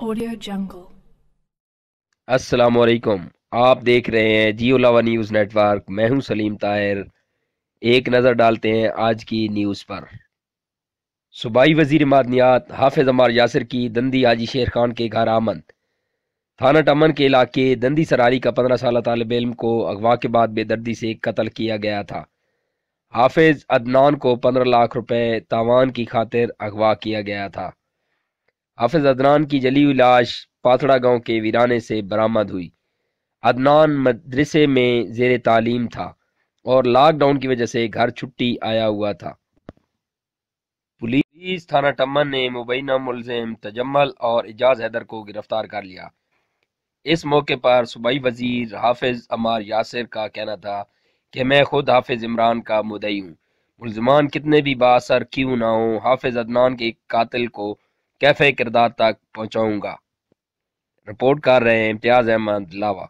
Audio Jungle. अस्सलाम वालेकुम। आप देख रहे हैं जियो लावा न्यूज़ नेटवर्क। मैं हूं सलीम ताहिर। एक नज़र डालते हैं आज की न्यूज़ पर। सूबाई वजीर मादनियात हाफिज अमार यासिर की दंदी हाजी शेर खान के घर आमद। थाना टमन के इलाके दंदी सरारी का 15 साल तालिब इल्म को अगवा के बाद बेदर्दी से कत्ल किया गया था। हाफिज अदनान को 15 लाख रुपए तावान की खातिर अगवा किया गया था। हाफिज अदनान की जली हुई लाश पाथड़ा गांव के वीराने से बरामद हुई। अदनान मदरसे में जेर तालीम था और लॉकडाउन की वजह से घर छुट्टी आया हुआ था। पुलिस थाना टम्मन ने मुबैना मुलजिम तजम्मल और इजाज हैदर को गिरफ्तार कर लिया। इस मौके पर सूबाई वजीर हाफिज अमार यासिर का कहना था कि मैं खुद हाफिज इमरान का मुद्दई हूँ। मुलजमान कितने भी बासर क्यों ना हो, हाफिज अदनान के कातिल को कैफे किरदार तक पहुँचाऊंगा। रिपोर्ट कर रहे हैं इम्तियाज अहमद लावा।